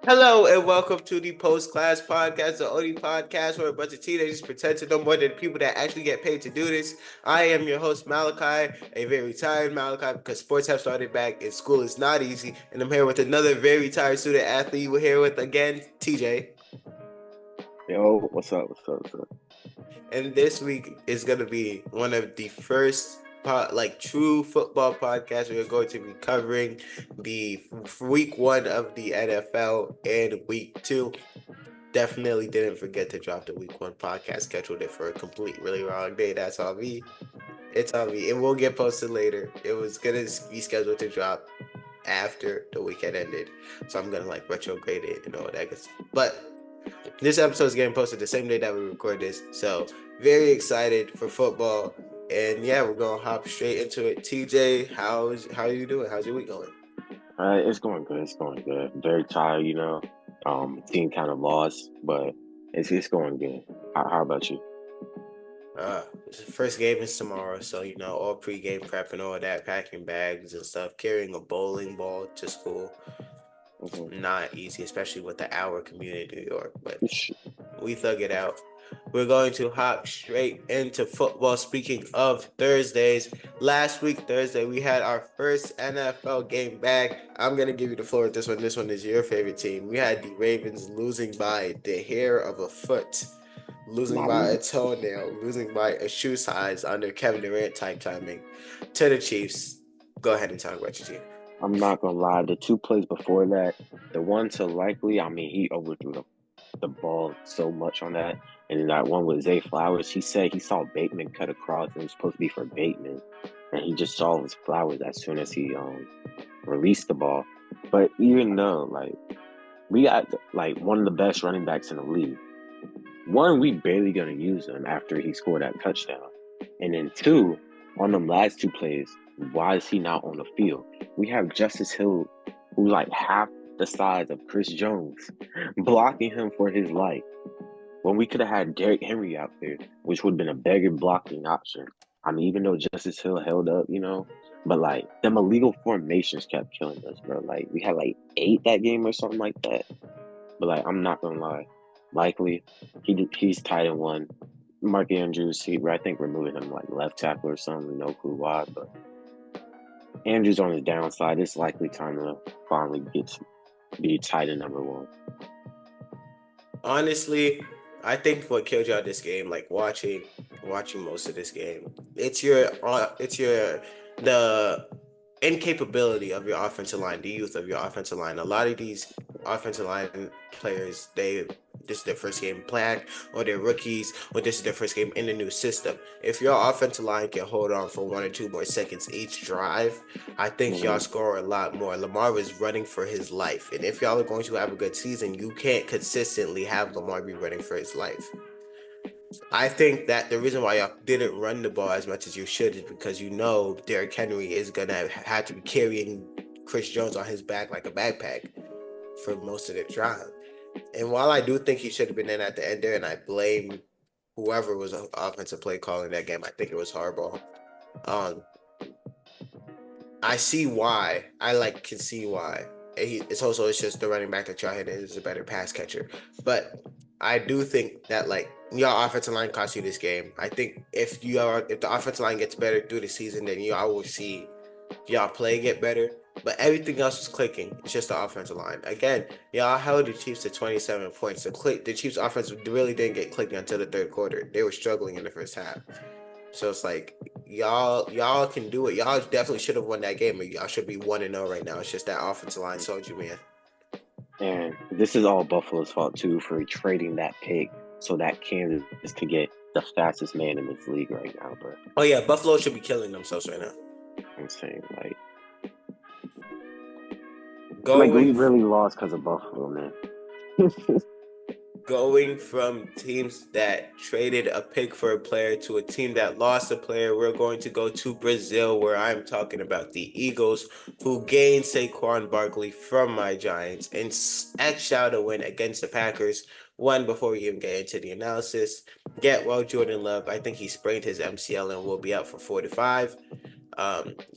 Hello and welcome to the Post Class Podcast, the only podcast where a bunch of teenagers pretend to know more than people that actually get paid to do this. I am your host Malachi, a very tired Malachi because sports have started back and school is not easy. And I'm here with another very tired student athlete. We're here with again TJ. Yo, what's up? What's up? What's up? And this week is gonna be one of the first true football podcasts. We're going to be covering the week one of the NFL and week two. Definitely didn't forget to drop the week one podcast. Scheduled it for a complete really wrong day. That's on me. It's on me. It will get posted later. It was gonna be scheduled to drop after the weekend ended, so I'm gonna retrograde it and all that. But this episode is getting posted the same day that we record this, so very excited for football. And yeah, we're gonna hop straight into it. TJ, how are you doing? How's your week going? It's going good. It's going good. Very tired, team kind of lost, but it's going good. How about you? The first game is tomorrow, so all pre-game prep and all that, packing bags and stuff, carrying a bowling ball to school. Mm-hmm. Not easy, especially with the hour commute in New York, but Sh- we thug it out. We're going to hop straight into football. Speaking of Thursdays, last week, Thursday, we had our first NFL game back. I'm going to give you the floor with this one. This one is your favorite team. We had the Ravens losing by the hair of a foot, losing Not by a even. toenail, losing by a shoe size under Kevin Durant type timing to the Chiefs. Go ahead and talk about your team. I'm not gonna lie. The two plays before that, the one to Likely, he overthrew the ball so much on that, and that one with Zay Flowers. He said he saw Bateman cut across, and it was supposed to be for Bateman, and he just saw his Flowers as soon as he released the ball. But even though we got one of the best running backs in the league. One, we barely gonna use him after he scored that touchdown. And then two, on them last two plays, why is he not on the field? We have Justice Hill, who's like half the size of Chris Jones, blocking him for his life. When we could have had Derrick Henry out there, which would have been a better blocking option. Even though Justice Hill held up, but them illegal formations kept killing us, bro. We had 8 that game or something like that. But I'm not gonna lie, Likely he's tied in one. Mark Andrews, I think removing him left tackle or something. No clue why, but Andrews on his downside. It's likely time to finally be tight in number one. Honestly, I think what killed y'all this game, watching most of this game, it's your the incapability of your offensive line, the youth of your offensive line. A lot of these offensive line players, this is their first game back, or they're rookies, or this is their first game in the new system. If your offensive line can hold on for 1 or 2 more seconds each drive, I think y'all Mm-hmm. score a lot more. Lamar was running for his life, and if y'all are going to have a good season, you can't consistently have Lamar be running for his life. I think that the reason why y'all didn't run the ball as much as you should is because Derrick Henry is gonna have to be carrying Chris Jones on his back like a backpack for most of the drive. And while I do think he should have been in at the end there, and I blame whoever was offensive play calling that game, I think it was Harbaugh. Um, I see why. Can see why. It's just the running back that y'all hit is a better pass catcher. But I do think that your offensive line cost you this game. I think if the offensive line gets better through the season, then y'all will see y'all play get better. But everything else is clicking. It's just the offensive line. Again, y'all held the Chiefs to 27 points. The Chiefs offense really didn't get clicking until the third quarter. They were struggling in the first half. So it's y'all can do it. Y'all definitely should have won that game. Y'all should be 1-0 right now. It's just that offensive line sold you, man. And this is all Buffalo's fault too for trading that pick so that Kansas could get the fastest man in this league right now, bro. Oh yeah, Buffalo should be killing themselves right now. I'm saying we Going really lost because of Buffalo, man. going from teams that traded a pick for a player to a team that lost a player, we're going to go to Brazil, where I'm talking about the Eagles, who gained Saquon Barkley from my Giants and etched out a win against the Packers. One, before we even get into the analysis, get well, Jordan Love. I think he sprained his MCL and will be out for 4 to 5.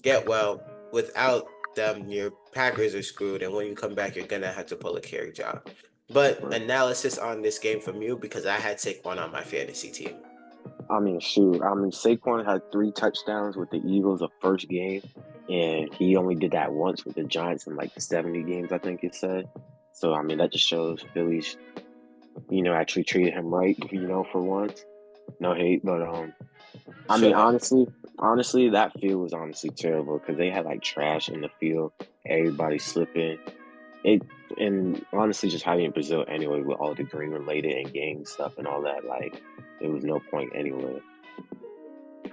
Get well without them, your Packers are screwed, and when you come back, you're gonna have to pull a carry job. But Right. analysis on this game from you because I had Saquon on my fantasy team. I mean, shoot. I mean, Saquon had 3 touchdowns with the Eagles the first game, and he only did that once with the Giants in like 70 games, I think it said. So, I mean, that just shows Philly's, actually treated him right, for once. No hate, but I mean, Should have. honestly, that field was honestly terrible because they had like trash in the field, everybody slipping. It and honestly, just having in Brazil anyway with all the green related and gang stuff and all that, like, there was no point anyway.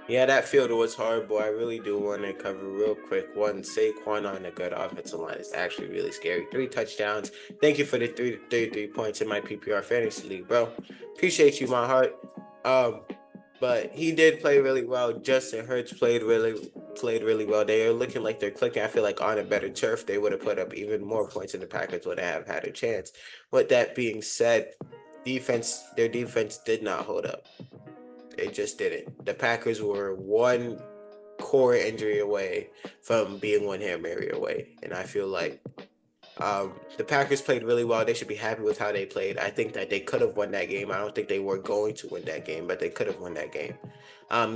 Yeah, that field was horrible. I really do want to cover real quick. One, Saquon on a good offensive line is actually really scary. 3 touchdowns. Thank you for the 33 points in my PPR fantasy league, bro. Appreciate you, my heart. Um, but he did play really well. Justin Hurts played really well. They are looking like they're clicking. I feel like on a better turf, they would have put up even more points, and the Packers would have had a chance. With that being said, their defense did not hold up. It just didn't. The Packers were one core injury away from being one Hail Mary away. And I feel like the Packers played really well. They should be happy with how they played. I think that they could have won that game. I don't think they were going to win that game, but they could have won that game.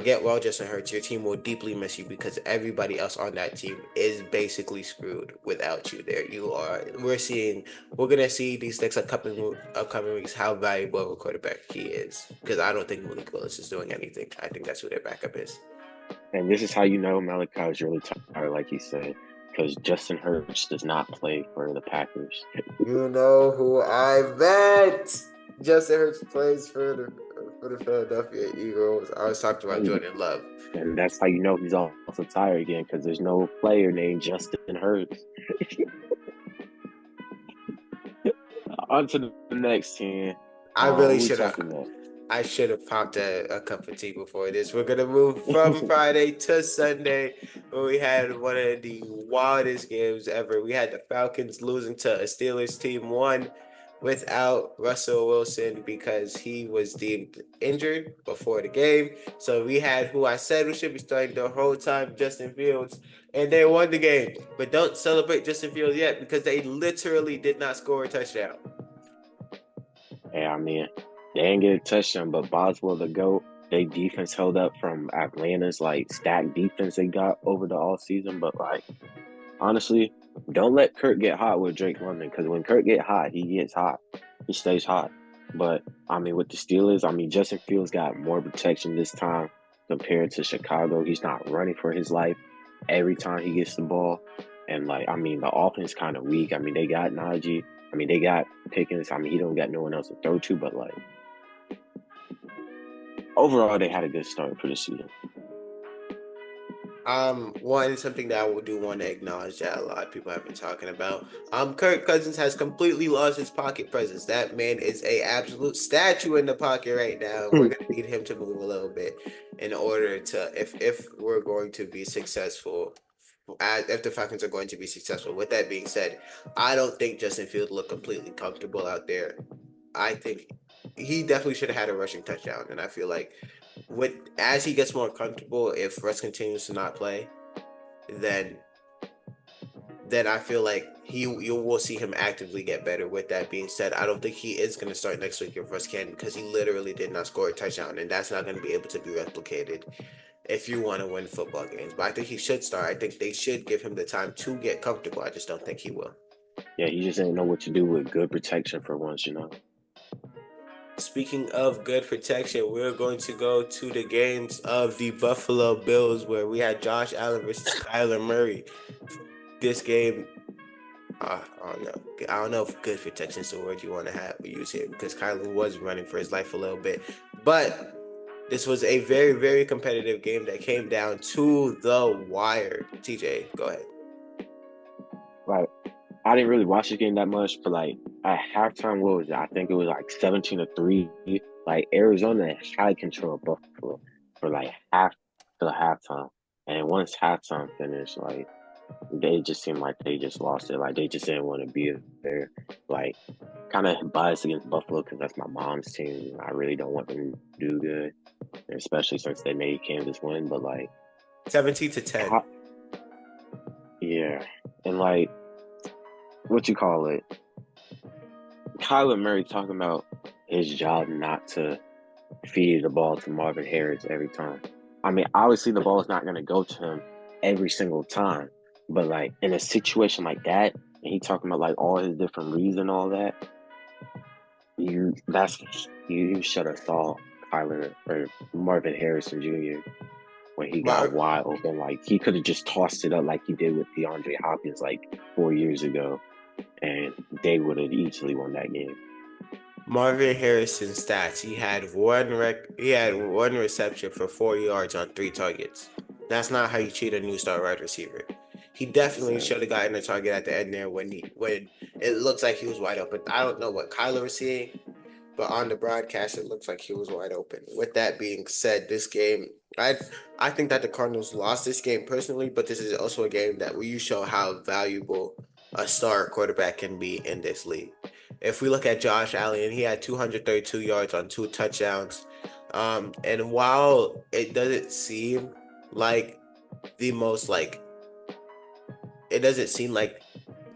Get well, Justin Hurts. Your team will deeply miss you because everybody else on that team is basically screwed without you. There, you are. We're gonna see these next upcoming weeks how valuable of a quarterback he is. Because I don't think Malik Willis is doing anything. I think that's who their backup is. And this is how you know Malachi is really tired, like you said, because Justin Hurts does not play for the Packers. You know who I bet. Justin Hurts plays for the Philadelphia Eagles. I was talking about And, Jordan Love. and that's how you know he's also tired again, because there's no player named Justin Hurts. On to the next team. I really We should have. talking about? I should have popped a cup of tea before this. We're gonna move from Friday to Sunday, where we had one of the wildest games ever. We had the Falcons losing to a Steelers team, one without Russell Wilson because he was deemed injured before the game. So we had who I said we should be starting the whole time, Justin Fields, and they won the game. But don't celebrate Justin Fields yet because they literally did not score a touchdown. Yeah, I mean, they didn't get a touchdown, but Boswell, the GOAT, they defense held up from Atlanta's like stacked defense they got over the all season. But like, honestly, don't let Kurt get hot with Drake London, because when Kurt get hot, he gets hot. He stays hot. But I mean, with the Steelers, I mean, Justin Fields got more protection this time compared to Chicago. He's not running for his life every time he gets the ball. And like, I mean, the offense kind of weak. I mean, they got Najee. I mean, they got Pickens. I mean, he don't got no one else to throw to. But like, overall, they had a good start for the season. One something that I do want to acknowledge that a lot of people have been talking about. Kirk Cousins has completely lost his pocket presence. That man is a absolute statue in the pocket right now. We're gonna need him to move a little bit in order to, if we're going to be successful, if the Falcons are going to be successful. With that being said, I don't think Justin Fields looked completely comfortable out there. I think he definitely should have had a rushing touchdown, and I feel like with as he gets more comfortable, if Russ continues to not play, then I feel like you will see him actively get better. With that being said, I don't think he is going to start next week if Russ can because he literally did not score a touchdown, and that's not going to be able to be replicated if you want to win football games. But I think he should start. I think they should give him the time to get comfortable. I just don't think he will. Yeah, he just didn't know what to do with good protection for once. Speaking of good protection, we're going to go to the games of the Buffalo Bills where we had Josh Allen versus Kyler Murray. This game, I don't know. I don't know if good protection is the word you want to use here because Kyler was running for his life a little bit. But this was a very, very competitive game that came down to the wire. TJ, go ahead. Like, I didn't really watch the game that much, but like at halftime, what was it? I think it was like 17-3. Like Arizona had control of Buffalo for like half the halftime, and once halftime finished, like they just seemed like they just lost it. Like they just didn't want to be there. Like kind of biased against Buffalo because that's my mom's team. I really don't want them to do good, especially since they made Kansas win. But like, 17-10. Yeah, and like what you call it, Kyler Murray talking about his job not to feed the ball to Marvin Harris every time. I mean, obviously the ball is not going to go to him every single time, but like in a situation like that, and he talking about like all his different reads and all that, you should have saw Kyler or Marvin Harrison Jr. when he got Mar- wide open. Like he could have just tossed it up like he did with DeAndre Hopkins like 4 years ago, and they would have easily won that game. Marvin Harrison's stats. He had one reception for 4 yards on 3 targets. That's not how you treat a new star wide receiver. He definitely So, should have gotten a target at the end there when it looks like he was wide open. I don't know what Kyler was seeing, but on the broadcast it looks like he was wide open. With that being said, this game I think that the Cardinals lost this game personally, but this is also a game that where you show how valuable a star quarterback can be in this league. If we look at Josh Allen, he had 232 yards on 2 touchdowns. And while it doesn't seem like the most like it doesn't seem like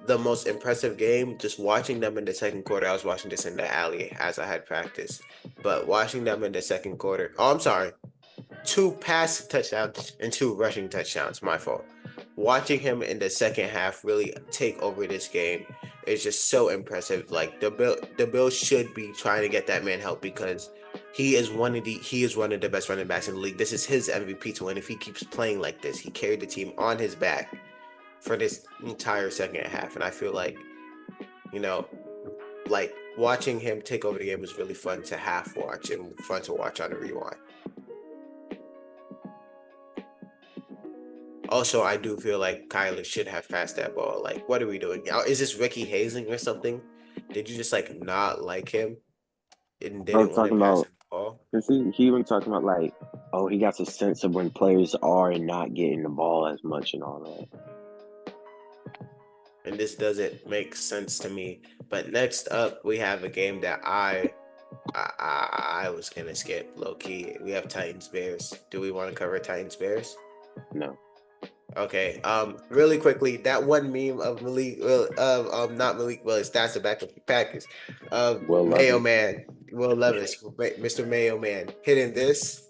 the most impressive game. Just watching them in the second quarter, I was watching this in the alley as I had practice. But watching them in the second quarter, oh, I'm sorry, 2 passing touchdowns and 2 rushing touchdowns. My fault. Watching him in the second half really take over this game is just so impressive. Like the Bills should be trying to get that man help because he is one of the best running backs in the league. This is his MVP to win. If he keeps playing like this, he carried the team on his back for this entire second half, and I feel like you know like watching him take over the game was really fun to half watch and fun to watch on the rewind. Also, I do feel like Kyler should have passed that ball. Like, what are we doing now? Is this Ricky hazing or something? Did you just like not like him and I was didn't want to talking pass about him the ball? because he even talking about like, oh, he got a sense of when players are not getting the ball as much and all that. And this doesn't make sense to me. But next up, we have a game that I was gonna skip low key. We have Titans Bears. Do we want to cover Titans Bears? No, Okay. Really quickly, that one meme of Malik, not Malik Willis, that's the back of the Packers, Will Mayo Levis. Man, Will Levis, Mr. Mayo Man, hitting this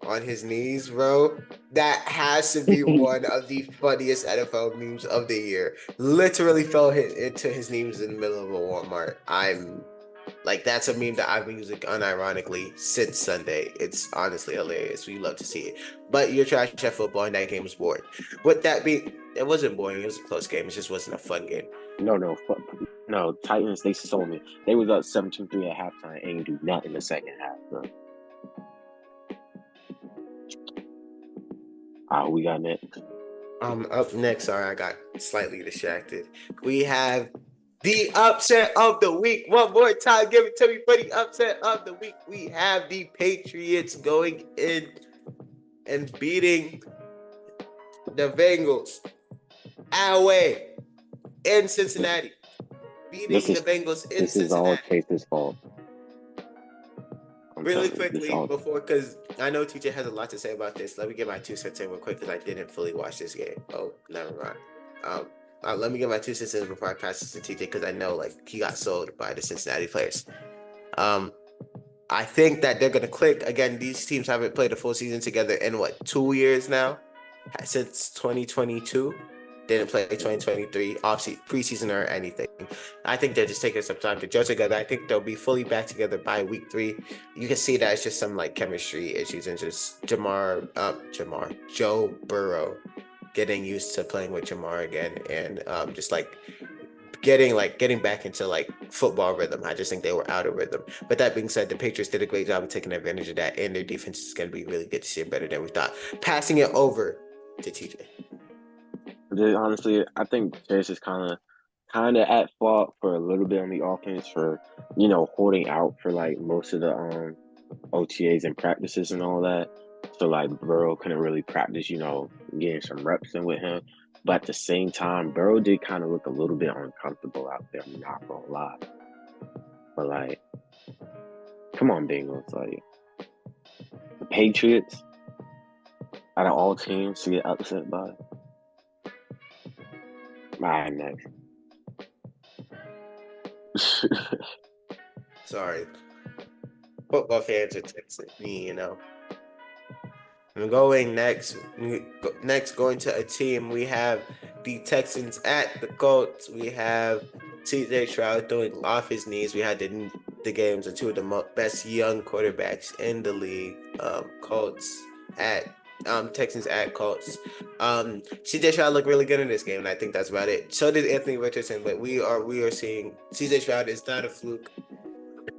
on his knees, bro. That has to be one of the funniest NFL memes of the year. Literally fell hit into his knees in the middle of a Walmart. I'm like, that's a meme that I've been using unironically since Sunday. It's honestly hilarious. We love to see it. But you're trash at football, and that game was boring. With that being, it wasn't boring. It was a close game. It just wasn't a fun game. No, no. Titans. They sold me. They was up 17-3 at halftime. Ain't do nothing in the second half, bro. We got next. Up next, sorry, I got slightly distracted. We have the upset of the week. One more time, give it to me for the upset of the week. We have the Patriots going in and beating the Bengals away in Cincinnati. This Beating the is Bengals in this is all Cincinnati. Chase's fault. I'm Really telling you, this quickly all. before, because I know TJ has a lot to say about this. Let me get my 2 cents in real quick because I didn't fully watch this game. Oh, never mind. Um, Let me get my 2 cents in before I pass this to TJ because I know like he got sold by the Cincinnati players. Um, I think that they're gonna click again. These teams haven't played a full season together in what 2 years now, since 2022. Didn't play 2023 off preseason or anything. I think they're just taking some time to gel together. I think they'll be fully back together by week 3. You can see that it's just some like chemistry issues and just Joe Burrow getting used to playing with Jamar again and just like getting back into like football rhythm. I just think they were out of rhythm. But that being said, the Patriots did a great job of taking advantage of that, and their defense is going to be really good to see better than we thought. Passing it over to TJ. Honestly, I think Chase is kind of at fault for a little bit on the offense for holding out for like most of the OTAs and practices and all that. So like Burrow couldn't really practice, getting some reps in with him. But at the same time, Burrow did kind of look a little bit uncomfortable out there. I'm not gonna lie. But like, come on, Bengals! Like the Patriots, out of all teams to get upset by. All right, next. Sorry, football fans are texting me, you know. And going next, going to a team, we have the Texans at the Colts. We have CJ Stroud doing off his knees. We had the games of two of the best young quarterbacks in the league. Colts at Texans at Colts. CJ Stroud looked really good in this game, and I think that's about it. So did Anthony Richardson, but we are seeing CJ Stroud is not a fluke.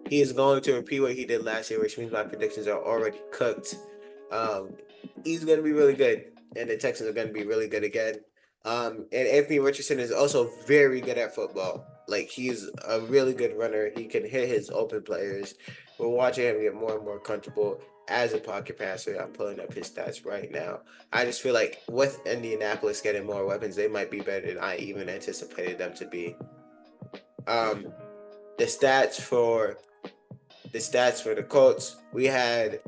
He is going to repeat what he did last year, which means my predictions are already cooked. Um, he's going to be really good, and the Texans are going to be really good again. And Anthony Richardson is also very good at football. Like, he's a really good runner. He can hit his open players. We're watching him get more and more comfortable as a pocket passer. I'm pulling up his stats right now. I just feel like with Indianapolis getting more weapons, they might be better than I even anticipated them to be. Um, the stats for the Colts, we had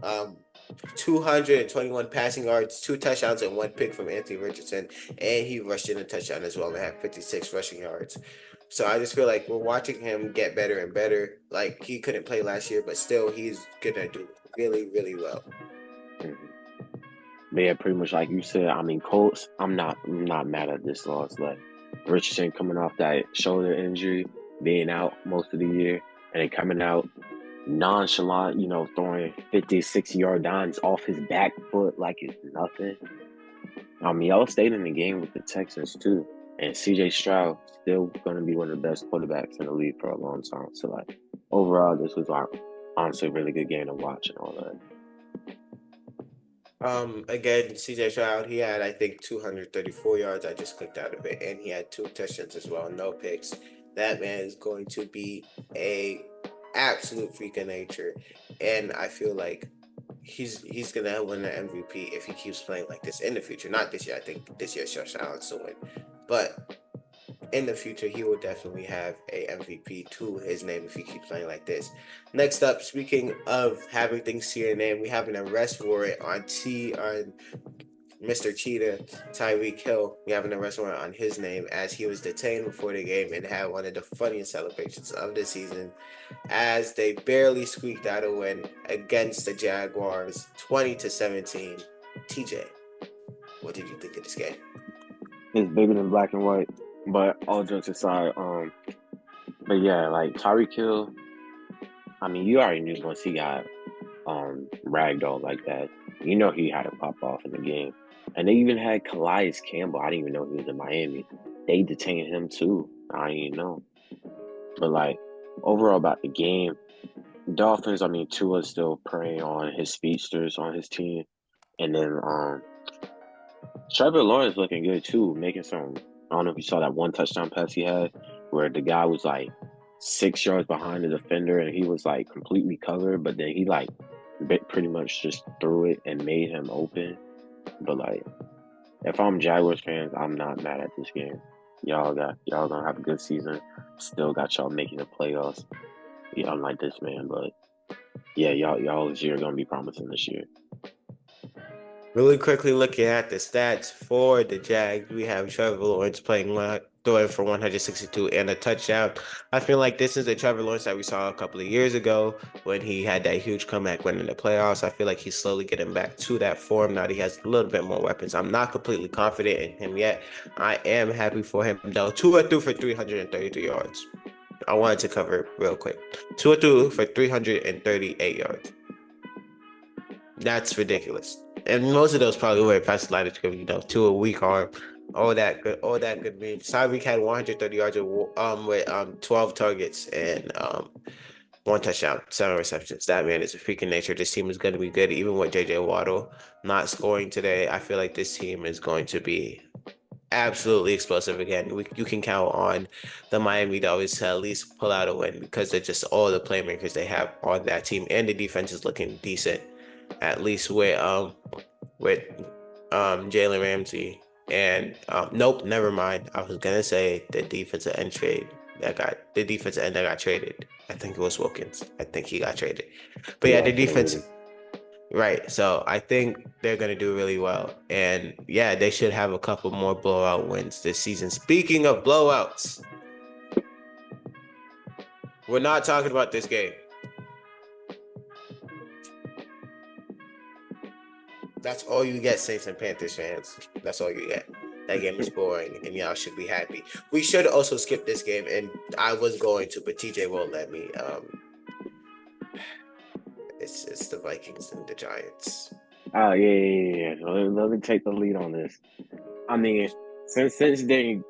221 passing yards, 2 touchdowns, and 1 pick from Anthony Richardson, and he rushed in a touchdown as well and had 56 rushing yards. So I just feel like we're watching him get better and better. Like, he couldn't play last year, but still he's gonna do really, really well. Mhm. But yeah, pretty much like you said. I mean, Colts. I'm not mad at this loss. Like Richardson coming off that shoulder injury, being out most of the year, and then coming out nonchalant, throwing 50, 60-yard dimes off his back foot like it's nothing. I mean, y'all stayed in the game with the Texans too, and CJ Stroud still going to be one of the best quarterbacks in the league for a long time. So like overall, this was honestly a really good game to watch and all that. Again, CJ Stroud, he had, I think, 234 yards. I just clicked out of it, and he had 2 touchdowns as well, no picks. That man is going to be a absolute freak of nature, and I feel like he's gonna win the MVP if he keeps playing like this in the future. Not this year. I think this year Josh Allen's to win, but in the future, he will definitely have a MVP to his name if he keeps playing like this. Next up, speaking of having things to your name, we have an arrest warrant on Mr. Cheetah, Tyreek Hill. We have an arrest warrant on his name as he was detained before the game and had one of the funniest celebrations of the season as they barely squeaked out a win against the Jaguars, 20-17. TJ, what did you think of this game? It's bigger than black and white. But all jokes aside, but yeah, like Tyreek Hill, I mean, you already knew once he got ragdoll like that, he had to pop off in the game. And they even had Calais Campbell. I didn't even know he was in Miami. They detained him too. I didn't even know. But like overall about the game, Dolphins, I mean, Tua's still preying on his speedsters on his team. And then Trevor Lawrence looking good too, making some. I don't know if you saw that one touchdown pass he had where the guy was like 6 yards behind the defender and he was like completely covered, but then he like pretty much just threw it and made him open. But like, if I'm Jaguars fans, I'm not mad at this game. Y'all gonna have a good season. Still got y'all making the playoffs. Yeah, unlike this man, but yeah, y'all's year gonna be promising this year. Really quickly looking at the stats for the Jags, we have Trevor Lawrence throwing for 162 and a touchdown. I feel like this is the Trevor Lawrence that we saw a couple of years ago when he had that huge comeback winning the playoffs. I feel like he's slowly getting back to that form now that he has a little bit more weapons. I'm not completely confident in him yet. I am happy for him though. Tua threw for 333 yards. I wanted to cover it real quick. Tua threw for 338 yards. That's ridiculous. And most of those probably were past line of scrimmage, to a weak arm. All that good means. Tyreek had 130 yards with 12 targets and 1 touchdown, 7 receptions. That man is a freaking nature. This team is going to be good, even with JJ Waddle not scoring today. I feel like this team is going to be absolutely explosive again. You can count on the Miami Dolphins to at least pull out a win because they're just all the playmakers they have on that team, and the defense is looking decent, at least with Jalen Ramsey. And nope, never mind. I was gonna say the defensive end that got traded. I think it was Wilkins. I think he got traded. But yeah, Yeah, the defense. traded. Right. So I think they're going to do really well. And yeah, they should have a couple more blowout wins this season. Speaking of blowouts, we're not talking about this game. That's all you get, Saints and Panthers fans. That's all you get. That game is boring, and y'all should be happy. We should also skip this game, and I was going to, but TJ won't let me. It's the Vikings and the Giants. Oh yeah. Let me take the lead on this. I mean, since Danny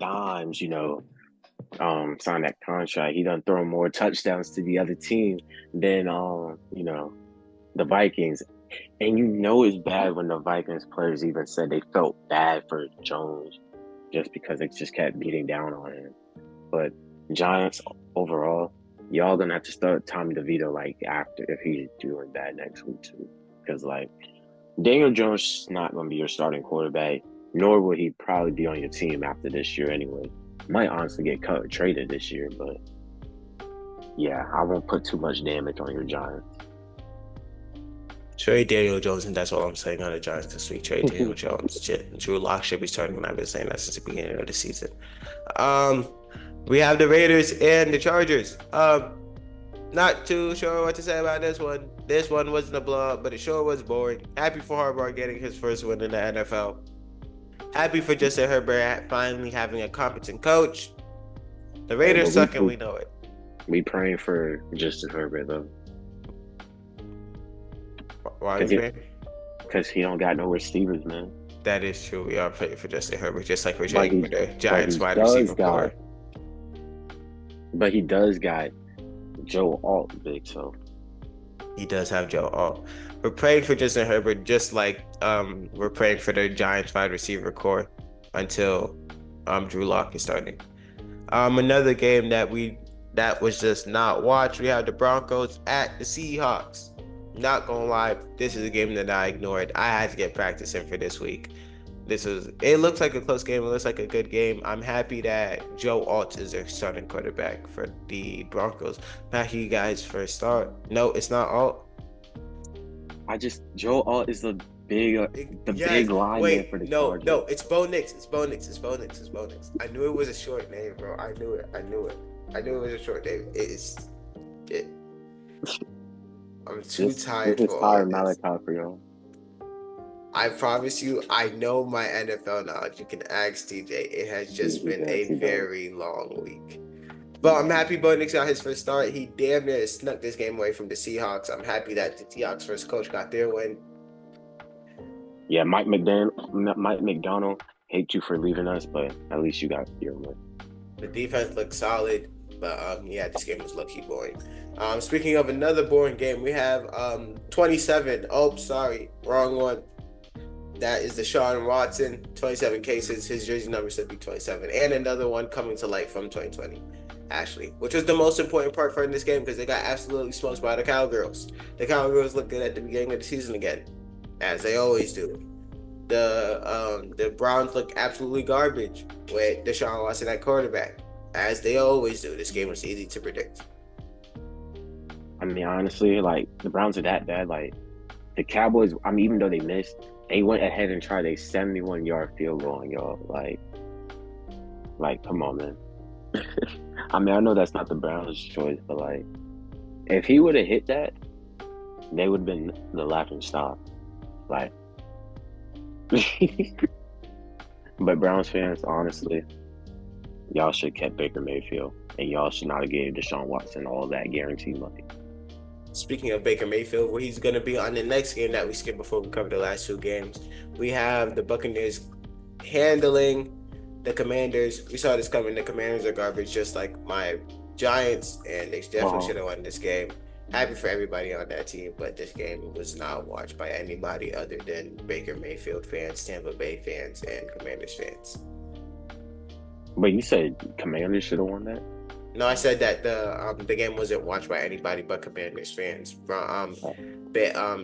Dimes, signed that contract, he done throw more touchdowns to the other team than the Vikings. And it's bad when the Vikings players even said they felt bad for Jones just because they just kept beating down on him. But Giants overall, y'all gonna have to start Tommy DeVito after if he's doing bad next week too. Because Daniel Jones is not gonna be your starting quarterback, nor will he probably be on your team after this year anyway. Might honestly get cut or traded this year, but yeah, I won't put too much damage on your Giants. Trade Daniel Jones, and that's all I'm saying on the Giants this week. Trade Daniel Jones. Drew Lock should be starting, and I've been saying that since the beginning of the season. We have the Raiders and the Chargers. Not too sure what to say about this one. This one wasn't a blowout, but it sure was boring. Happy for Harbaugh getting his first win in the NFL. Happy for Justin Herbert finally having a competent coach. The Raiders suck, and we know it. We praying for Justin Herbert though. Why are you praying? Because he don't got no receivers, man. That is true. We are praying for Justin Herbert, just like we're praying for the Giants wide receiver core. But he does got Joe Alt big, so he does have Joe Alt. We're praying for Justin Herbert, just like we're praying for the Giants wide receiver core until Drew Lock is starting. Another game that was just not watched. We have the Broncos at the Seahawks. Not gonna lie, this is a game that I ignored. I had to get practice in for this week. It looks like a close game. It looks like a good game. I'm happy that Joe Alt is their starting quarterback for the Broncos. Back to you guys for a start. No, it's not Alt. Joe Alt is the big lineman for the Chargers. No, it's Bo Nix. It's Bo Nix. I knew it was a short name, bro. I knew it. I knew it was a short name. I'm too tired for all of this. For y'all. I promise you, I know my NFL knowledge. You can ask TJ. It has just been a very long week. But I'm happy Bo Nix got his first start. He damn near snuck this game away from the Seahawks. I'm happy that the Seahawks first coach got their win. Yeah, Mike McDonald, hate you for leaving us, but at least you got your win. The defense looked solid, but this game was low-key boring. Speaking of another boring game, we have 27. Oh, sorry, wrong one. That is Deshaun Watson, 27 cases. His jersey number should be 27. And another one coming to light from 2020, Ashley, which was the most important part for this game because they got absolutely smoked by the Cowgirls. The Cowgirls looked good at the beginning of the season again, as they always do. The Browns look absolutely garbage with Deshaun Watson at quarterback, as they always do. This game was easy to predict. I mean, honestly, the Browns are that bad. The Cowboys, even though they missed, they went ahead and tried a 71-yard field goal on y'all. Come on, man. I know that's not the Browns' choice, but if he would have hit that, they would have been the laughing stock. But Browns fans, honestly, y'all should have kept Baker Mayfield, and y'all should not have gave Deshaun Watson all that guaranteed money. Speaking of Baker Mayfield, where he's going to be on the next game that we skipped before we cover the last two games, we have the Buccaneers handling the Commanders. We saw this coming. The Commanders are garbage, just like my Giants, and they definitely should have won this game. Happy for everybody on that team, but this game was not watched by anybody other than Baker Mayfield fans, Tampa Bay fans, and Commanders fans. But you said Commanders should have won that? No, I said that the game wasn't watched by anybody but Commanders fans,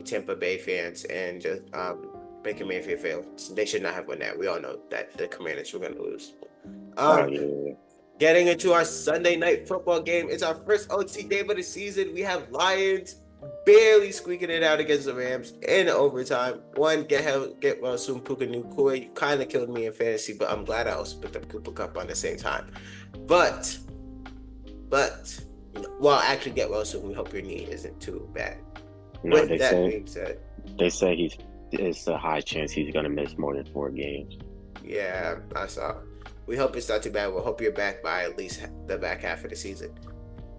Tampa Bay fans, and just Baker Mayfield fans. They should not have won that. We all know that the Commanders were going to lose. Getting into our Sunday night football game, it's our first OT game of the season. We have Lions barely squeaking it out against the Rams in overtime. One, get well soon, Puka Nacua. You kind of killed me in fantasy, but I'm glad I also picked up Cooper Cup on the same time. But, well, actually, get well soon. We hope your knee isn't too bad. No, With that being said, they say it's a high chance he's gonna miss more than 4 games. yeah, I saw. We hope it's not too bad. We'll hope you're back by at least the back half of the season.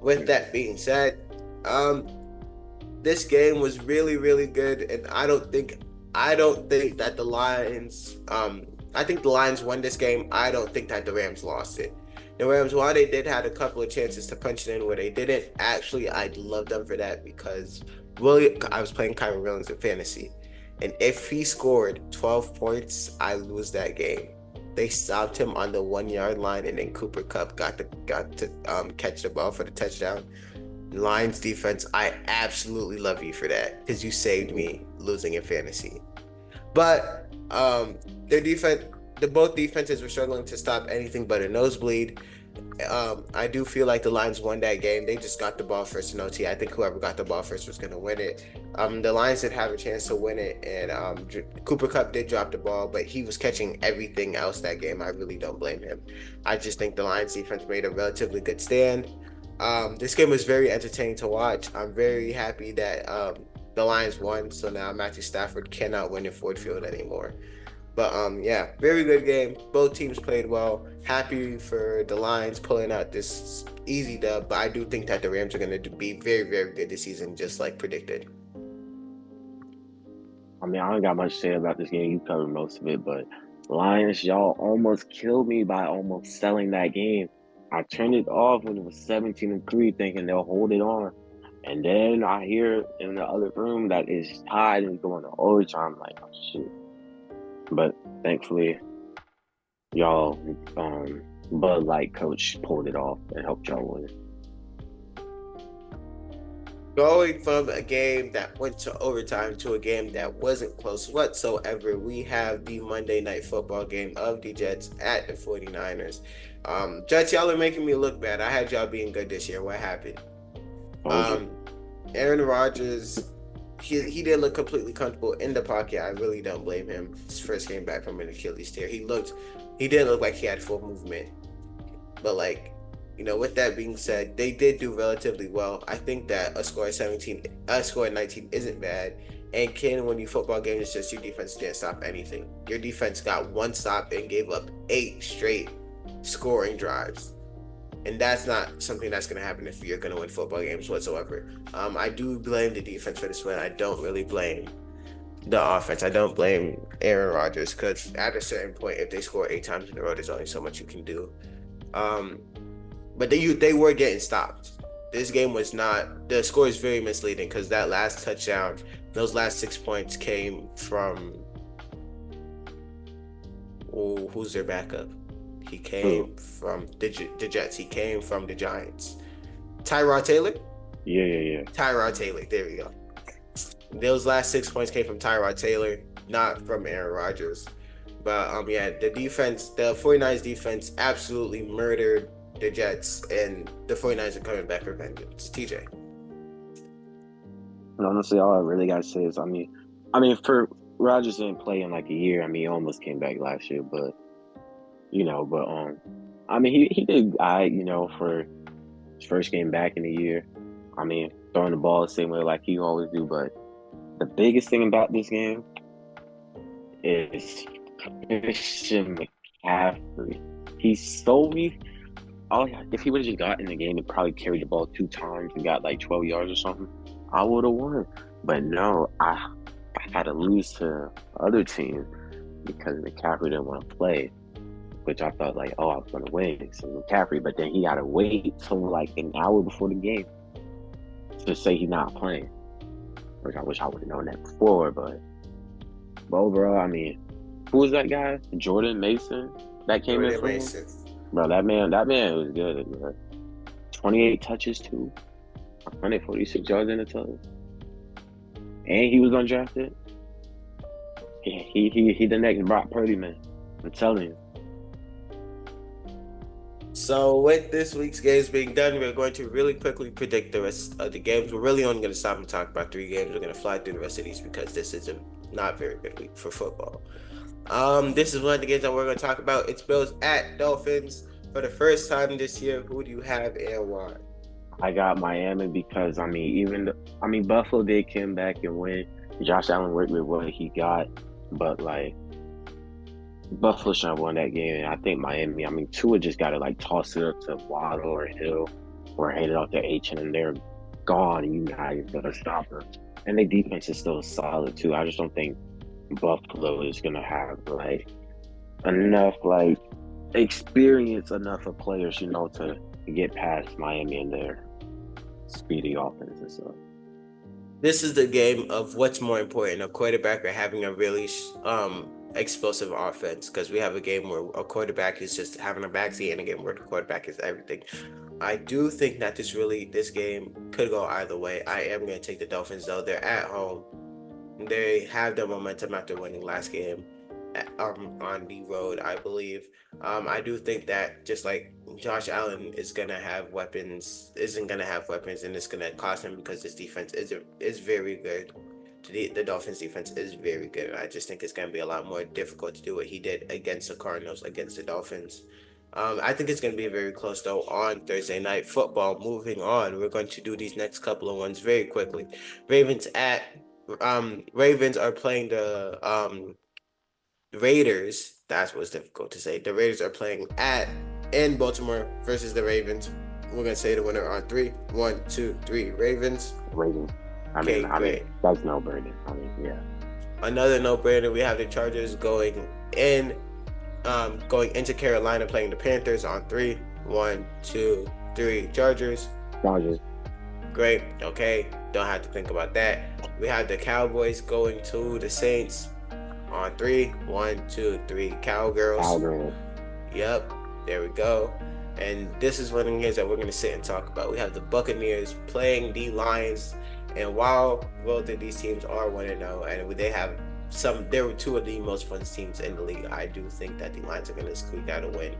With that being said, this game was really, really good, and I don't think that the Lions. I think the Lions won this game. I don't think that the Rams lost it. The Rams, while they did have a couple of chances to punch it in where they didn't, actually, I love them for that because I was playing Kyron Williams in fantasy, and if he scored 12 points, I lose that game. They stopped him on the 1 yard line, and then Cooper Cup got to catch the ball for the touchdown. Lions defense, I absolutely love you for that because you saved me losing in fantasy. But their defense, both defenses were struggling to stop anything but a nosebleed. I do feel like the Lions won that game. They just got the ball first in OT. I think whoever got the ball first was going to win it. The Lions did have a chance to win it, and Cooper Cup did drop the ball, but he was catching everything else that game. I really don't blame him. I just think the Lions defense made a relatively good stand. This game was very entertaining to watch. I'm very happy that the Lions won, so now Matthew Stafford cannot win in Ford Field anymore. But yeah, very good game. Both teams played well. Happy for the Lions pulling out this easy dub, but I do think that the Rams are going to be very, very good this season, just like predicted. I mean, I don't got much to say about this game. You covered most of it, but Lions, y'all almost killed me by almost selling that game. I turned it off when it was 17-3, thinking they'll hold it on. And then I hear in the other room that it's tied and going to overtime. I'm like, oh, shit. But thankfully, y'all, Bud Light coach pulled it off and helped y'all win. Going from a game that went to overtime to a game that wasn't close whatsoever, we have the Monday Night Football game of the Jets at the 49ers. Jets, y'all are making me look bad. I had y'all being good this year. What happened? Aaron Rodgers, he didn't look completely comfortable in the pocket. I really don't blame him. His first game back from an Achilles tear. He didn't look like he had full movement. But with that being said, they did do relatively well. I think that a score at 19 isn't bad. And can win you football games, it's just your defense didn't stop anything. Your defense got one stop and gave up 8 straight scoring drives. And that's not something that's going to happen if you're going to win football games whatsoever. I do blame the defense for this win. I don't really blame the offense. I don't blame Aaron Rodgers because at a certain point, if they score 8 times in a row, there's only so much you can do. But they were getting stopped. This game was not. The score is very misleading because that last touchdown, those last 6 points came from. Oh, who's their backup? He came from the Jets. He came from the Giants. Tyrod Taylor? Yeah. Tyrod Taylor. There we go. Those last 6 points came from Tyrod Taylor, not from Aaron Rodgers. But the defense, the 49ers defense absolutely murdered the Jets, and the 49ers are coming back for vengeance. TJ. And honestly, all I really got to say is, I mean, for Rodgers didn't play in like a year. I mean, he almost came back last year, but I mean, he did for his first game back in a year. I mean, throwing the ball the same way like he always do. But the biggest thing about this game is Christian McCaffrey. He's so weak. If he would have just got in the game and probably carried the ball 2 times and got like 12 yards or something, I would have won. But no, I had to lose to other team because McCaffrey didn't want to play, which I thought like, I was going to win against McCaffrey. But then he had to wait till like an hour before the game to say he's not playing, which I wish I would have known that before. But overall, I mean, who was that guy? Jordan Mason that came in for him? Bro, that man was good, bro. 28 touches too, 146 yards in the total, and he was undrafted. He the next Brock Purdy man. I'm telling you. So with this week's games being done, we're going to really quickly predict the rest of the games. We're really only going to stop and talk about 3 games. We're going to fly through the rest of these because this is a not very good week for football. This is one of the games that we're going to talk about. It's Bills at Dolphins for the first time this year. Who do you have and why? I got Miami because Buffalo did come back and win. Josh Allen worked with what he got, but like Buffalo should have won that game. And I think Miami. Tua just got to like toss it up to Waddle or Hill or hand it off to H, and they're gone. And you know how you're gonna stop them. And their defense is still solid too. I just don't think Buffalo is gonna have like enough like experience enough of players, to get past Miami and their speedy offense and stuff. This is the game of what's more important, a quarterback or having a really explosive offense, because we have a game where a quarterback is just having a backseat and a game where the quarterback is everything. I do think that this game could go either way. I am going to take the Dolphins, though. They're at home. They have the momentum after winning last game on the road, I believe. I do think that just like Josh Allen isn't gonna have weapons, and it's gonna cost him because this defense is very good. The Dolphins defense is very good. I just think it's gonna be a lot more difficult to do what he did against the Cardinals, against the Dolphins. I think it's going to be very close, though, on Thursday Night Football. Moving on, we're going to do these next couple of ones very quickly. Ravens are playing the Raiders. That's what's difficult to say. The Raiders are playing in Baltimore versus the Ravens. We're going to say the winner on 3. 1, 2, 3. Ravens. Ravens. Great. That's no-brainer. Yeah. Another no-brainer. We have the Chargers going into Carolina playing the Panthers on 3. 1, 2, 3. Chargers. Great. Okay. Don't have to think about that. We have the Cowboys going to the Saints on 3. 1, 2, 3. Cowgirls. Yep. There we go. And this is one of the games that we're going to sit and talk about. We have the Buccaneers playing the Lions. And while both of these teams are 1-0, and they were 2 of the most fun teams in the league, I do think that the Lions are going to squeak out a win.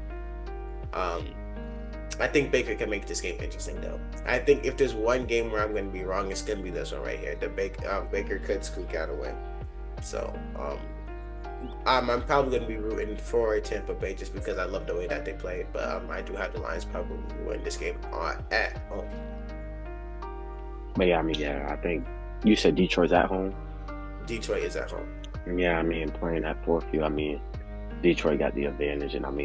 I think Baker can make this game interesting, though. I think if there's one game where I'm going to be wrong, it's going to be this one right here. Baker could squeak out a win. So, I'm probably going to be rooting for Tampa Bay just because I love the way that they play. But I do have the Lions probably win this game at home. But I think you said Detroit's at home. Detroit is at home. Yeah, playing at Ford Field, Detroit got the advantage, and I'm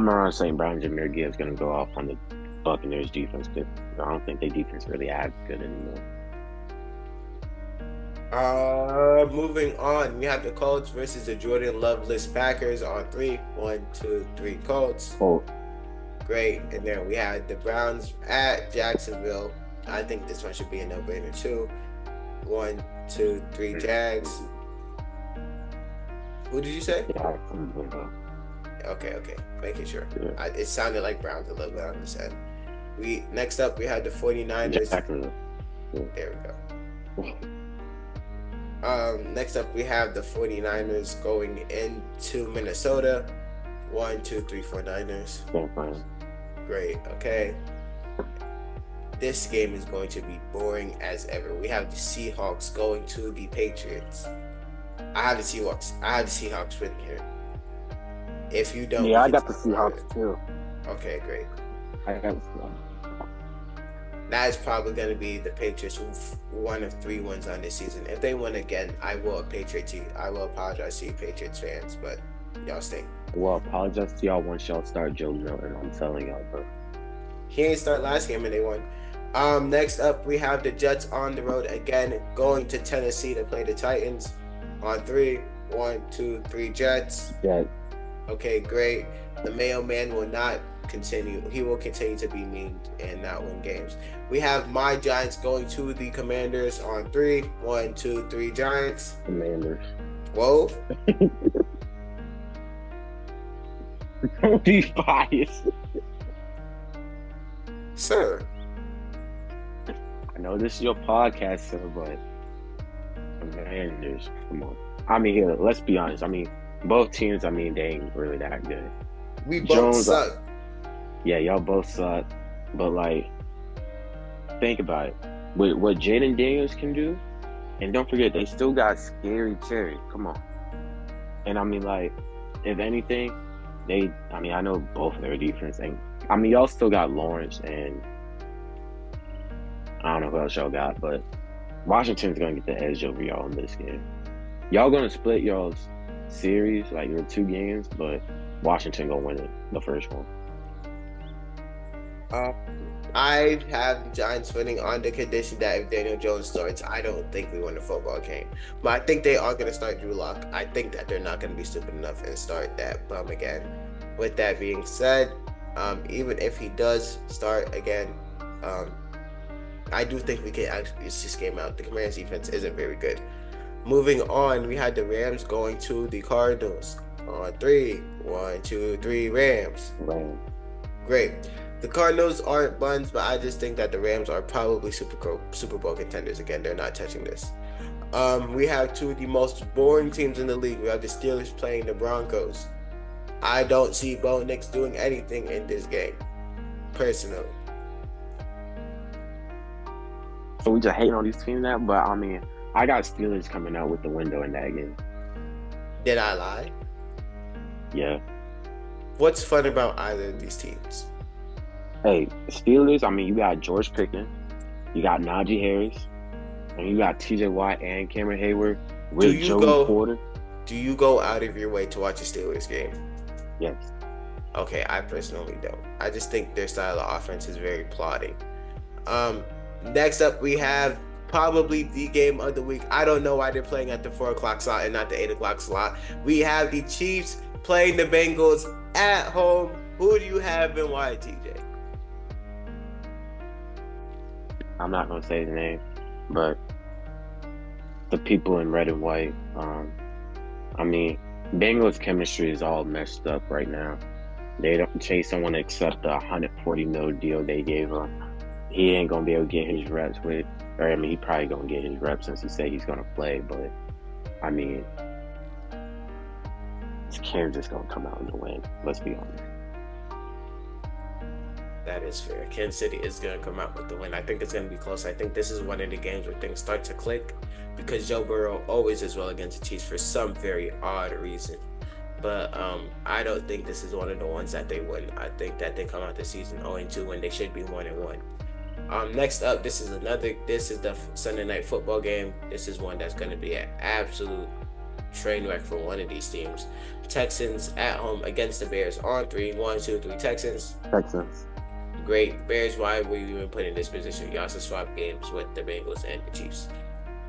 around St. Brown. Jahmyr Gibbs going to go off on the Buccaneers defense because I don't think their defense really as good anymore. Moving on, we have the Colts versus the Jordan Loveless Packers on 3. 1, 2, 3. Colts. Great. And then we have the Browns at Jacksonville. I think this one should be a no-brainer too. 1, 2, 3. Jags. Who did you say? Okay. Making sure. Yeah. It sounded like Browns a little bit on this end. Next up, we had the 49ers. There we go. Next up, we have the 49ers going into Minnesota. 1, 2, 3, 4 Niners. Great. Okay. This game is going to be boring as ever. We have the Seahawks going to the Patriots. I have the Seahawks winning here. If you don't, I got the Seahawks too. Okay, great. I got the Seahawks. That is probably going to be the Patriots' one of 3 wins on this season. If they win again, I will apologize to you Patriots fans, but y'all stay. Well, apologize to y'all once y'all start Joe Milton. I'm telling y'all, bro. He ain't start last game and they won. Next up, we have the Jets on the road again, going to Tennessee to play the Titans on 3. 1, 2, 3. Jets. Yeah. Okay, great. The mailman will not continue. He will continue to be mean and not win games. We have my Giants going to the Commanders on 3. 1, 2, 3. Giants. Commanders. Whoa. Don't be biased. Sir. I know this is your podcast, sir, but Commanders, come on. Let's be honest. Both teams, they ain't really that good. We both suck. Yeah, y'all both suck. But like, think about it. With what Jaden Daniels can do, and don't forget they still got Scary Terry. Come on. And I mean, like, if anything, I mean, I know both of their defense, and I mean, y'all still got Lawrence, and I don't know who else y'all got, but Washington's gonna get the edge over y'all in this game. Y'all gonna split y'all's series, like your 2 games, but Washington gonna win it the first one. Um, I have the Giants winning on the condition that if Daniel Jones starts, I don't think we win the football game. But I think they are going to start Drew Lock. I think that they're not going to be stupid enough and start that bum again. With that being said, even if he does start again, I do think we can actually use this game out. The Commanders defense isn't very good. Moving on, we had the Rams going to the Cardinals on 3. 1, 2, 3, Rams. Right. Great. The Cardinals aren't buns, but I just think that the Rams are probably Super Bowl contenders again. They're not touching this. We have 2 of the most boring teams in the league. We have the Steelers playing the Broncos. I don't see Bo Nix doing anything in this game, personally. So we just hating on these teams now, but I mean, I got Steelers coming out with the window in that game. Did I lie? Yeah. What's fun about either of these teams? Hey, Steelers, I mean, you got George Pickens, you got Najee Harris, and you got TJ Watt and Cameron Hayward with Joey Porter. Do you go out of your way to watch a Steelers game? Yes. Okay, I personally don't. I just think their style of offense is very plodding. Next up, we have probably the game of the week. I don't know why they're playing at the 4 o'clock slot and not the 8 o'clock slot. We have the Chiefs playing the Bengals at home. Who do you have and why, TJ? I'm not going to say the name, but the people in red and white. I mean, Bengals chemistry is all messed up right now. They don't chase someone to accept the $140 million deal they gave him. He ain't going to be able to get his reps with, or I mean, he probably going to get his reps since he said he's going to play, but I mean, Kansas going to come out and win. Let's be honest. That is fair. Kansas City is going to come out with the win. I think it's going to be close. I think this is one of the games where things start to click because Joe Burrow always is well against the Chiefs for some very odd reason. But I don't think this is one of the ones that they win. I think that they come out this season 0-2 when they should be 1-1. Next up, this is the Sunday night football game. This is one that's going to be an absolute train wreck for one of these teams. Texans at home against the Bears on 3. 1, 2, 3, Texans. Great. Bears, why were you even put in this position? You also swap games with the Bengals and the Chiefs.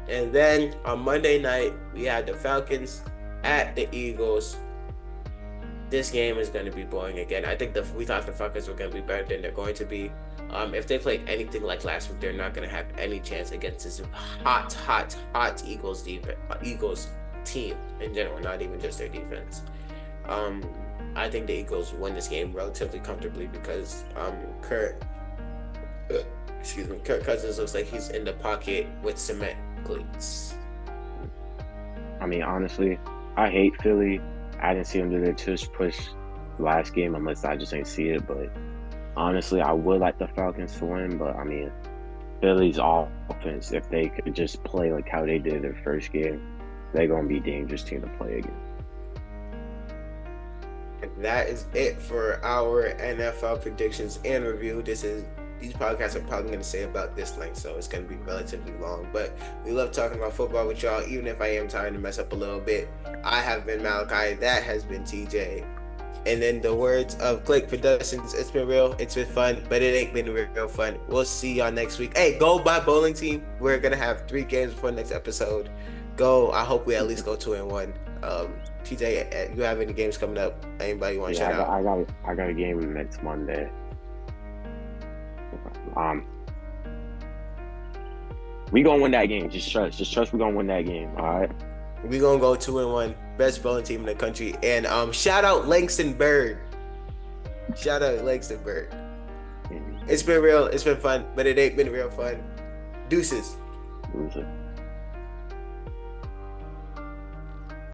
And then on Monday night, we had the Falcons at the Eagles. This game is going to be boring again. I think we thought the Falcons were going to be better than they're going to be. If they play anything like last week, they're not going to have any chance against this hot Eagles team in general, not even just their defense. I think the Eagles win this game relatively comfortably because Kirk Cousins looks like he's in the pocket with cement cleats. I mean, honestly, I hate Philly. I didn't see them do their tush push last game unless I just ain't see it. But honestly, I would like the Falcons to win. But I mean, Philly's offense, if they could just play like how they did their first game, they're going to be a dangerous team to play against. That is it for our NFL predictions and review. These podcasts are probably going to say about this length, so it's going to be relatively long. But we love talking about football with y'all, even if I am trying to mess up a little bit. I have been Malachi. That has been TJ. And then the words of Click Productions, it's been real, it's been fun, but it ain't been real fun. We'll see y'all next week. Hey, go buy Bowling Team. We're going to have 3 games before next episode. Go. I hope we at least go 2-1. TJ, you have any games coming up? Anybody want to shout out? I got a game next Monday. We gonna win that game. Just trust. We gonna win that game. All right. We gonna go 2-1. Best bowling team in the country. And shout out Langston Bird. Mm-hmm. It's been real. It's been fun, but it ain't been real fun. Deuces.